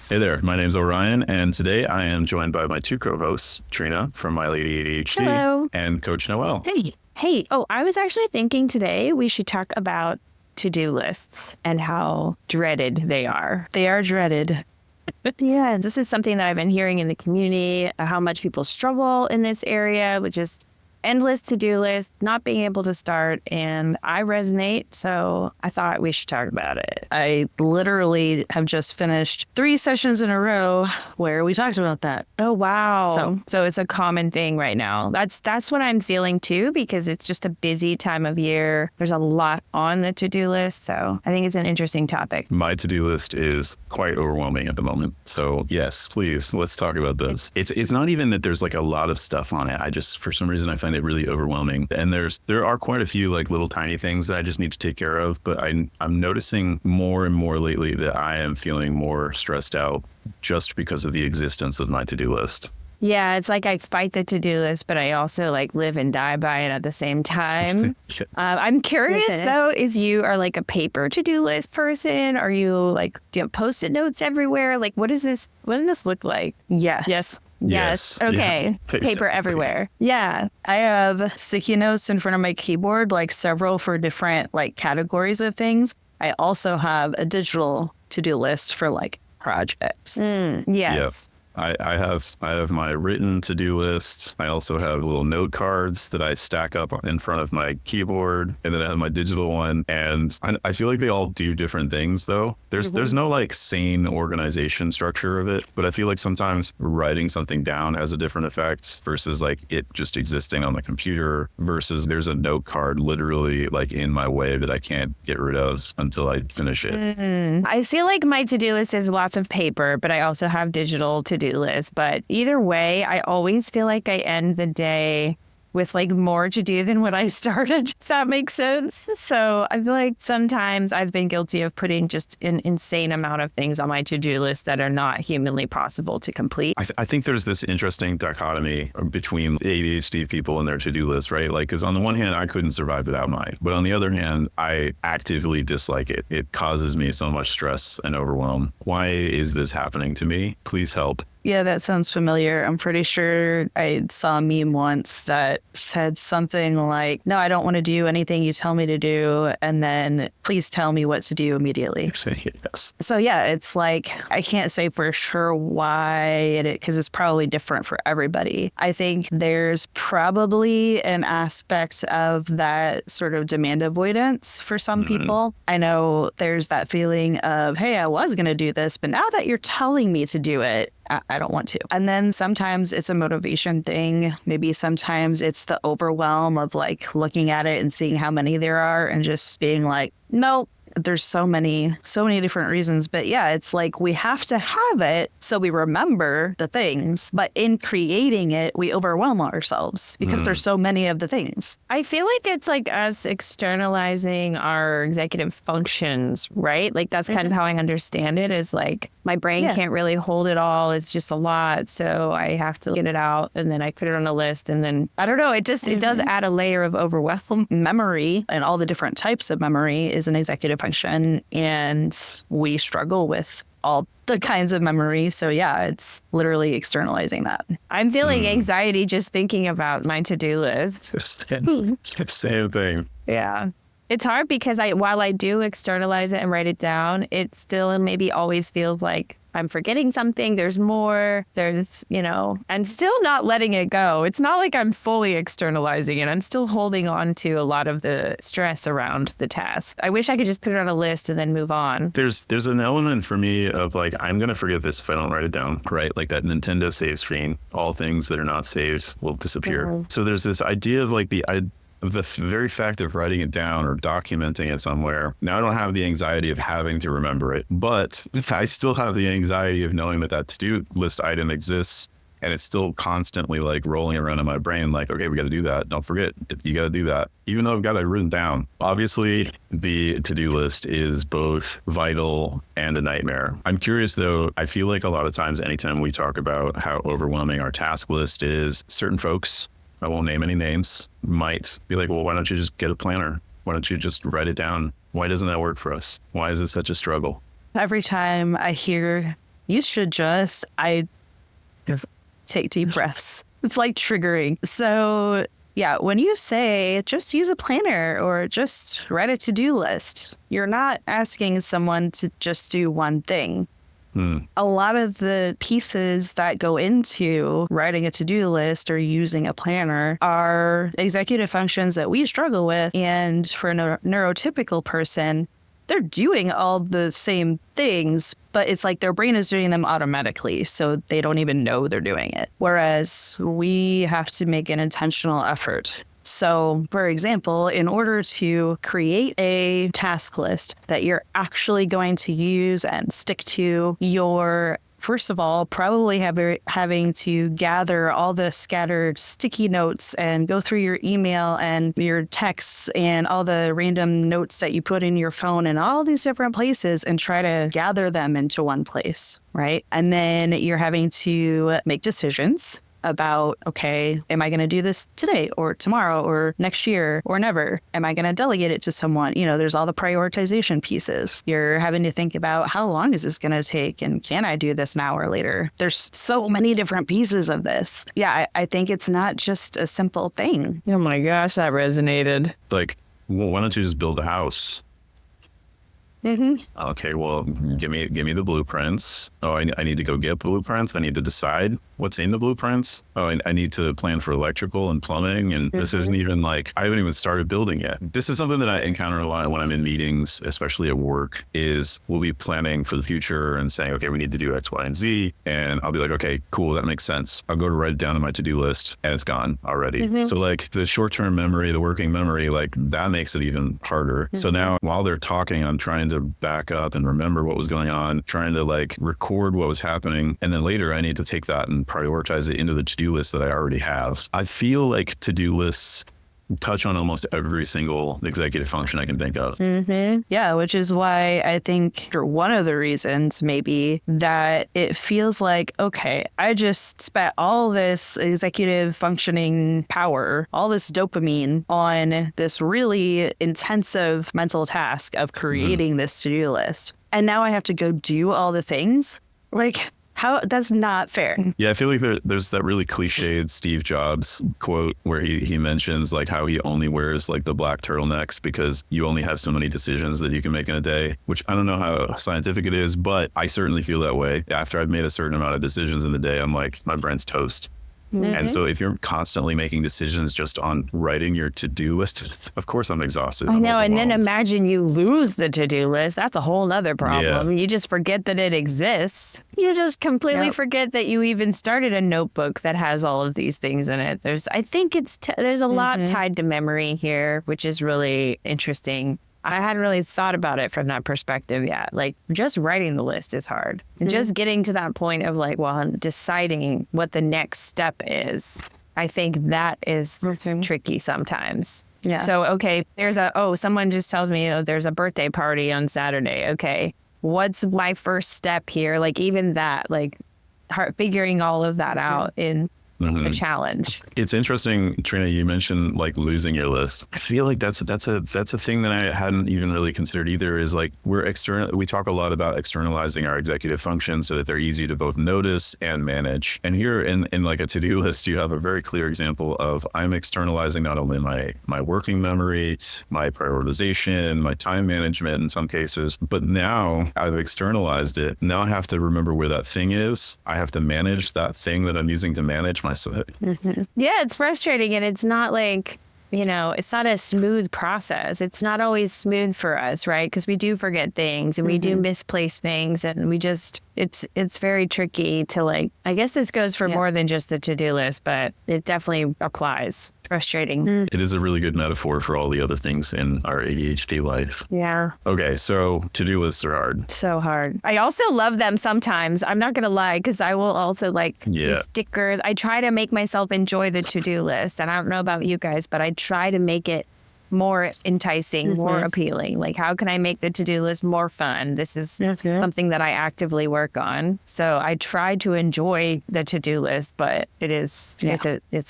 Hey there, my name's Orion, and today I am joined by my two co-hosts, Trina from My Lady ADHD, Hello. and Coach Noelle. Hey. Oh, I was actually thinking today we should talk about to-do lists and how dreaded they are. They are dreaded. Yeah, this is something that I've been hearing in the community, how much people struggle in this area with just endless to-do lists, not being able to start, and I resonate, so I thought we should talk about it. I literally have just finished 3 sessions in a row where we talked about that. Oh, wow. So it's a common thing right now. That's what I'm feeling too, because it's just a busy time of year. There's a lot on the to-do list, so I think it's an interesting topic. My to-do list is quite overwhelming at the moment. So yes, please, let's talk about this. It's not even that there's like a lot of stuff on it. I just, for some reason, I find it really overwhelming. And there are quite a few like little tiny things that I just need to take care of. But I'm noticing more and more lately that I am feeling more stressed out just because of the existence of my to-do list. Yeah, it's like I fight the to-do list, but I also like live and die by it at the same time. Yes. I'm curious though, is you are like a paper to-do list person? Are you like, do you have Post-it notes everywhere? Like, what does this look like? Yes. Yes. Okay. Yeah. Paper everywhere. Yeah. I have sticky notes in front of my keyboard, like several for different like categories of things. I also have a digital to-do list for like projects. Yes. I have my written to-do list. I also have little note cards that I stack up in front of my keyboard, and then I have my digital one. And I feel like they all do different things, though. There's no like sane organization structure of it, but I feel like sometimes writing something down has a different effect versus like it just existing on the computer versus there's a note card literally like in my way that I can't get rid of until I finish it. I feel like my to-do list is lots of paper, but I also have digital to-do list. But either way, I always feel like I end the day with like more to do than what I started, if that makes sense. So I feel like sometimes I've been guilty of putting just an insane amount of things on my to-do list that are not humanly possible to complete. I think there's this interesting dichotomy between ADHD people and their to-do list, right? Like, because on the one hand, I couldn't survive without mine. But on the other hand, I actively dislike it. It causes me so much stress and overwhelm. Why is this happening to me? Please help. Yeah, that sounds familiar. I'm pretty sure I saw a meme once that said something like, no, I don't want to do anything you tell me to do. And then please tell me what to do immediately. Yes. So yeah, it's like, I can't say for sure why because it's probably different for everybody. I think there's probably an aspect of that sort of demand avoidance for some people. I know there's that feeling of, hey, I was going to do this, but now that you're telling me to do it, I don't want to. And then sometimes it's a motivation thing. Maybe sometimes it's the overwhelm of like looking at it and seeing how many there are and just being like, no, there's so many different reasons. But yeah, it's like we have to have it so we remember the things. But in creating it, we overwhelm ourselves because there's so many of the things. I feel like it's like us externalizing our executive functions, right? Like that's kind of how I understand it, is like my brain can't really hold it all. It's just a lot. So I have to get it out and then I put it on a list. And then I don't know, it does add a layer of overwhelm. Memory and all the different types of memory is an executive function. And we struggle with all the kinds of memory. So yeah, it's literally externalizing that. I'm feeling anxiety just thinking about my to-do list. Same thing. Yeah. It's hard because while I do externalize it and write it down, it still maybe always feels like I'm forgetting something. There's more. I'm still not letting it go. It's not like I'm fully externalizing it. I'm still holding on to a lot of the stress around the task. I wish I could just put it on a list and then move on. There's an element for me of like, I'm going to forget this if I don't write it down, right? Like that Nintendo save screen, all things that are not saved will disappear. So there's this idea of like the very fact of writing it down or documenting it somewhere. Now I don't have the anxiety of having to remember it, but I still have the anxiety of knowing that to-do list item exists and it's still constantly like rolling around in my brain. Like, okay, we got to do that. Don't forget, you got to do that. Even though I've got it written down. Obviously the to-do list is both vital and a nightmare. I'm curious though, I feel like a lot of times, anytime we talk about how overwhelming our task list is, certain folks, I won't name any names, might be like, well, why don't you just get a planner? Why don't you just write it down Why doesn't that work for us? Why is it such a struggle? Every time I hear you should just, I take deep breaths. It's like triggering. So yeah, when you say just use a planner or just write a to-do list, you're not asking someone to just do one thing. A lot of the pieces that go into writing a to-do list or using a planner are executive functions that we struggle with. And for a neurotypical person, they're doing all the same things, but it's like their brain is doing them automatically, so they don't even know they're doing it. Whereas we have to make an intentional effort. So, for example, in order to create a task list that you're actually going to use and stick to, you're, first of all, probably having to gather all the scattered sticky notes and go through your email and your texts and all the random notes that you put in your phone and all these different places and try to gather them into one place, right? And then you're having to make decisions about, okay, am I going to do this today or tomorrow or next year or never? Am I going to delegate it to someone? You know, there's all the prioritization pieces. You're having to think about how long is this going to take and can I do this now or later? There's so many different pieces of this. Yeah, I think it's not just a simple thing. Oh my gosh, that resonated. Like, well, why don't you just build a house? Okay, well, give me the blueprints. Oh, I need to go get blueprints. I need to decide what's in the blueprints. Oh, I need to plan for electrical and plumbing. And this isn't even like, I haven't even started building yet. This is something that I encounter a lot when I'm in meetings, especially at work, is we'll be planning for the future and saying, okay, we need to do X, Y, and Z. And I'll be like, okay, cool, that makes sense. I'll go to write it down on my to-do list and it's gone already. So like the short-term memory, the working memory, like that makes it even harder. So now while they're talking, I'm trying to back up and remember what was going on, trying to like record what was happening. And then later I need to take that and prioritize it into the to-do list that I already have. I feel like to-do lists touch on almost every single executive function I can think of. Yeah, which is why I think, or one of the reasons maybe, that it feels like, okay, I just spent all this executive functioning power, all this dopamine on this really intensive mental task of creating this to-do list. And now I have to go do all the things? Like, how? That's not fair. Yeah, I feel like there's that really cliched Steve Jobs quote where he mentions like how he only wears like the black turtlenecks because you only have so many decisions that you can make in a day, which I don't know how scientific it is, but I certainly feel that way. After I've made a certain amount of decisions in the day, I'm like, my brain's toast. And so if you're constantly making decisions just on writing your to-do list, of course I'm exhausted. I know. And then imagine you lose the to-do list. That's a whole nother problem. You just forget that it exists. You just completely forget that you even started a notebook that has all of these things in it. I think there's a lot tied to memory here, which is really interesting. I hadn't really thought about it from that perspective yet. Like, just writing the list is hard. And just getting to that point of like, well, deciding what the next step is, I think that is tricky sometimes. Yeah. So, okay, someone just tells me, there's a birthday party on Saturday. Okay, what's my first step here? Like, even that, like, figuring all of that out in a challenge. It's interesting, Trina, you mentioned like losing your list. I feel like that's a thing that I hadn't even really considered either, is like we talk a lot about externalizing our executive functions so that they're easy to both notice and manage. And here in like a to-do list, you have a very clear example of I'm externalizing not only my working memory, my prioritization, my time management in some cases, but now I've externalized it. Now I have to remember where that thing is. I have to manage that thing that I'm using to manage myself. Yeah, it's frustrating, and it's not like, it's not a smooth process. It's not always smooth for us, right? Because we do forget things and we do misplace things, and it's very tricky to like, I guess this goes for more than just the to-do list, but it definitely applies. Frustrating. It is a really good metaphor for all the other things in our ADHD life. Yeah. Okay, so to-do lists are hard. So hard. I also love them sometimes. I'm not going to lie, because I will also like do stickers. I try to make myself enjoy the to-do list. And I don't know about you guys, but I try to make it more enticing, more appealing. Like, how can I make the to-do list more fun? This is something that I actively work on. So I try to enjoy the to-do list, but it's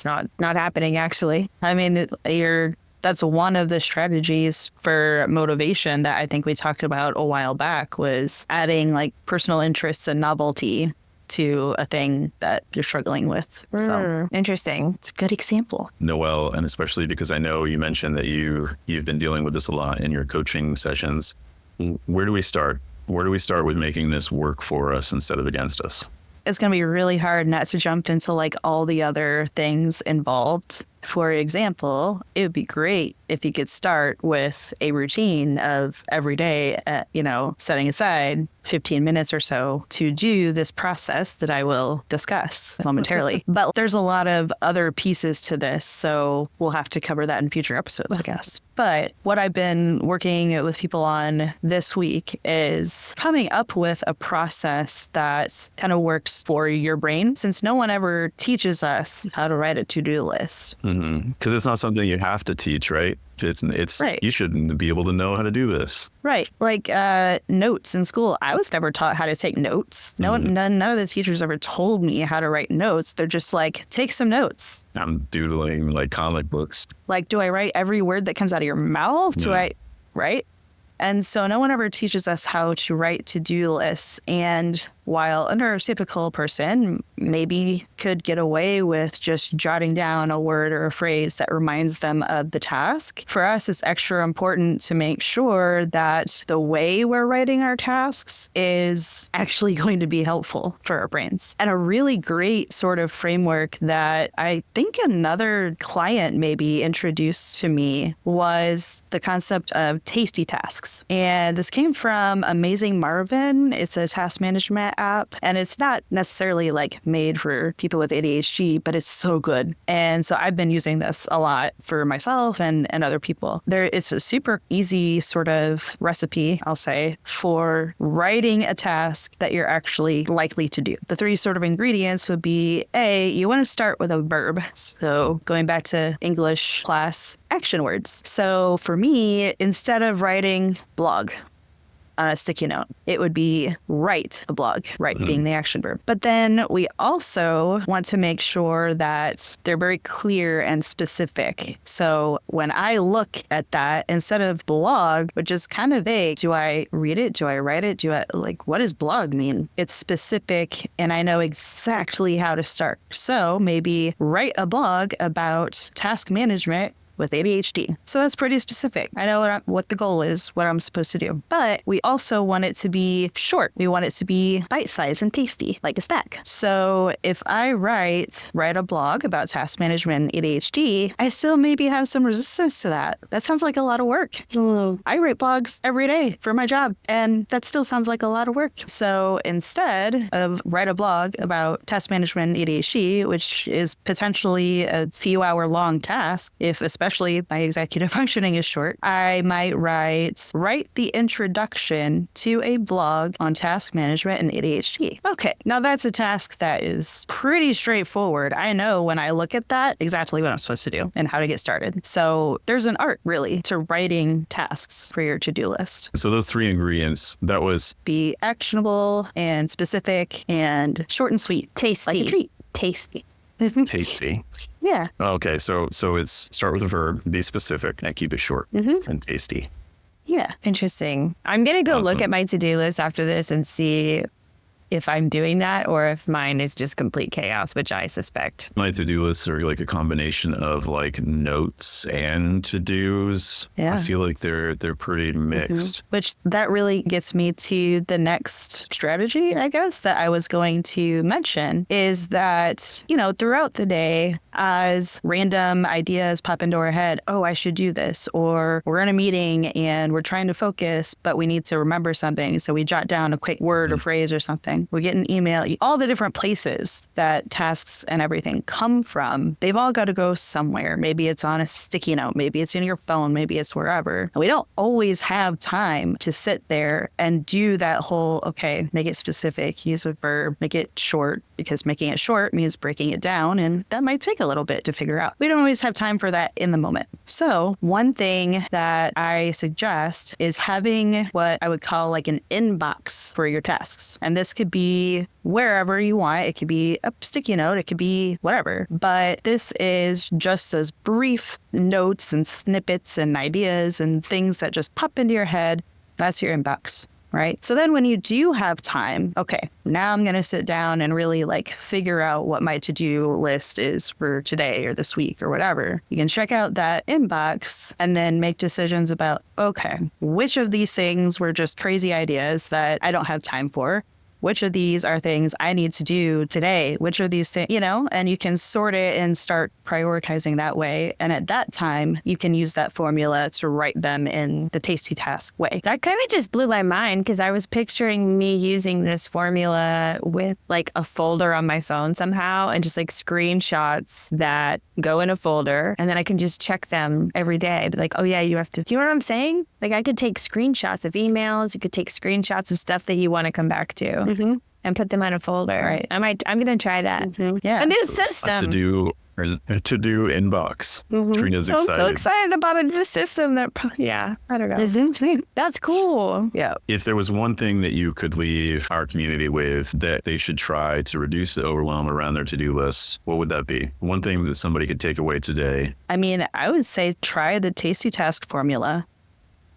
not happening actually. I mean, you're that's one of the strategies for motivation that I think we talked about a while back, was adding like personal interests and novelty to a thing that you're struggling with. So Interesting. it's a good example. Noelle, and especially because I know you mentioned that you've been dealing with this a lot in your coaching sessions. Where do we start? Where do we start with making this work for us instead of against us? It's going to be really hard not to jump into like all the other things involved. For example, it would be great if you could start with a routine of every day, setting aside 15 minutes or so to do this process that I will discuss momentarily. But there's a lot of other pieces to this, so we'll have to cover that in future episodes, I guess. But what I've been working with people on this week is coming up with a process that kind of works for your brain, since no one ever teaches us how to write a to-do list. Because it's not something you have to teach, right? It's Right. You should be able to know how to do this. Right. Like notes in school. I was never taught how to take notes. None of the teachers ever told me how to write notes. They're just like, take some notes. I'm doodling like comic books. Like, do I write every word that comes out of your mouth? Right? And so no one ever teaches us how to write to-do lists. And while a neurotypical person maybe could get away with just jotting down a word or a phrase that reminds them of the task, for us, it's extra important to make sure that the way we're writing our tasks is actually going to be helpful for our brains. And a really great sort of framework that I think another client maybe introduced to me was the concept of tasty tasks. And this came from Amazing Marvin. It's a task management app, and it's not necessarily like made for people with ADHD, but it's so good. And so I've been using this a lot for myself and other people. It's a super easy sort of recipe, I'll say, for writing a task that you're actually likely to do. The three sort of ingredients would be you want to start with a verb. So going back to English class, action words. So for me, instead of writing blog on a sticky note, it would be write a blog, write being the action verb. But then we also want to make sure that they're very clear and specific. So when I look at that, instead of blog, which is kind of vague, do I read it? Do I write it? What does blog mean? It's specific, and I know exactly how to start. So maybe write a blog about task management with ADHD. So that's pretty specific. I know what the goal is, what I'm supposed to do. But we also want it to be short. We want it to be bite-sized and tasty, like a snack. So if I write a blog about task management and ADHD, I still maybe have some resistance to that. That sounds like a lot of work. I write blogs every day for my job, and that still sounds like a lot of work. So instead of write a blog about task management and ADHD, which is potentially a few hour long task, especially my executive functioning is short, I might write the introduction to a blog on task management and ADHD. Okay, now that's a task that is pretty straightforward. I know when I look at that exactly what I'm supposed to do and how to get started. So there's an art really to writing tasks for your to-do list. So those three ingredients, that was Be actionable and specific and short and sweet. Tasty. Like a treat. Tasty. tasty. Yeah. Okay, so it's start with a verb, be specific, and keep it short and tasty. Yeah. Interesting. I'm going to go look Awesome. at my to-do list after this and see if I'm doing that or if mine is just complete chaos, which I suspect. My to-do lists are like a combination of like notes and to-dos. Yeah. I feel like they're pretty mixed. Which that really gets me to the next strategy, I guess, that I was going to mention is that, throughout the day, as random ideas pop into our head, oh, I should do this, or we're in a meeting and we're trying to focus, but we need to remember something. So we jot down a quick word or phrase or something. We get an email, all the different places that tasks and everything come from, they've all got to go somewhere. Maybe it's on a sticky note, maybe it's in your phone, maybe it's wherever. And we don't always have time to sit there and do that whole, make it specific, use a verb, make it short, because making it short means breaking it down, and that might take take a little bit to figure out. We don't always have time for that in the moment. So one thing that I suggest is having what I would call like an inbox for your tasks. And this could be wherever you want. It could be a sticky note. It could be whatever. But this is just those brief notes and snippets and ideas and things that just pop into your head. That's your inbox. Right? So then when you do have time, okay, now I'm going to sit down and really like figure out what my to-do list is for today or this week or whatever. You can check out that inbox and then make decisions about, okay, which of these things were just crazy ideas that I don't have time for? Which of these are things I need to do today? Which are these things, and you can sort it and start prioritizing that way. And at that time, you can use that formula to write them in the tasty task way. That kind of just blew my mind because I was picturing me using this formula with like a folder on my phone somehow and just like screenshots that go in a folder. And then I can just check them every day. Be like, oh yeah, you have to, you know what I'm saying? Like I could take screenshots of emails. You could take screenshots of stuff that you want to come back to. Mm-hmm. And put them in a folder. Right. I'm going to try that. Mm-hmm. Yeah. A new system. To-do inbox. Mm-hmm. Trina's excited. I'm so excited about a new system that, I don't know. That's cool. Yeah. If there was one thing that you could leave our community with that they should try to reduce the overwhelm around their to-do lists, what would that be? One thing that somebody could take away today. I mean, I would say try the tasty task formula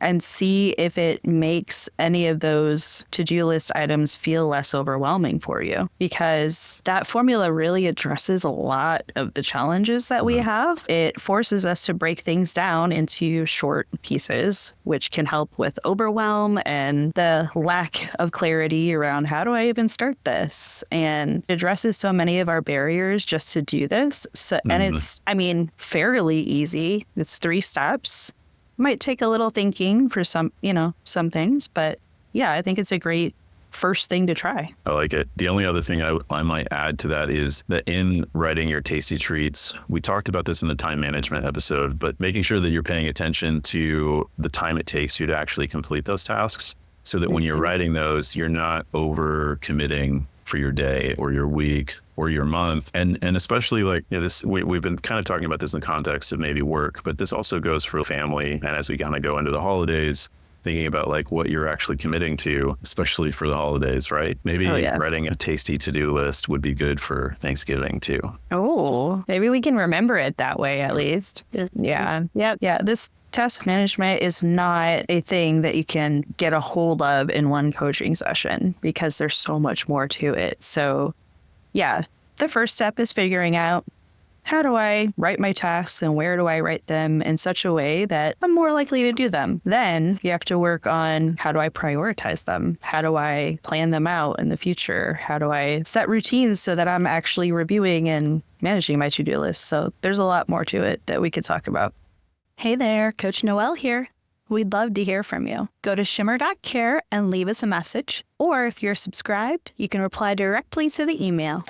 and see if it makes any of those to-do list items feel less overwhelming for you. Because that formula really addresses a lot of the challenges that we have. It forces us to break things down into short pieces, which can help with overwhelm and the lack of clarity around how do I even start this? And it addresses so many of our barriers just to do this. So, and it's, fairly easy. It's 3 steps. Might take a little thinking for some things, but yeah, I think it's a great first thing to try. I like it. The only other thing I might add to that is that in writing your tasty treats, we talked about this in the time management episode, but making sure that you're paying attention to the time it takes you to actually complete those tasks so that when you're writing those, you're not over committing for your day or your week or your month. And especially like, this, we've been kind of talking about this in the context of maybe work, but this also goes for family. And as we kind of go into the holidays, thinking about like what you're actually committing to, especially for the holidays, right? Maybe writing a tasty to-do list would be good for Thanksgiving too. Oh, maybe we can remember it that way at least. Yeah. Yep. Yeah. This task management is not a thing that you can get a hold of in one coaching session because there's so much more to it. So yeah, the first step is figuring out how do I write my tasks and where do I write them in such a way that I'm more likely to do them. Then you have to work on how do I prioritize them? How do I plan them out in the future? How do I set routines so that I'm actually reviewing and managing my to-do list? So there's a lot more to it that we could talk about. Hey there, Coach Noelle here. We'd love to hear from you. Go to shimmer.care and leave us a message. Or if you're subscribed, you can reply directly to the email.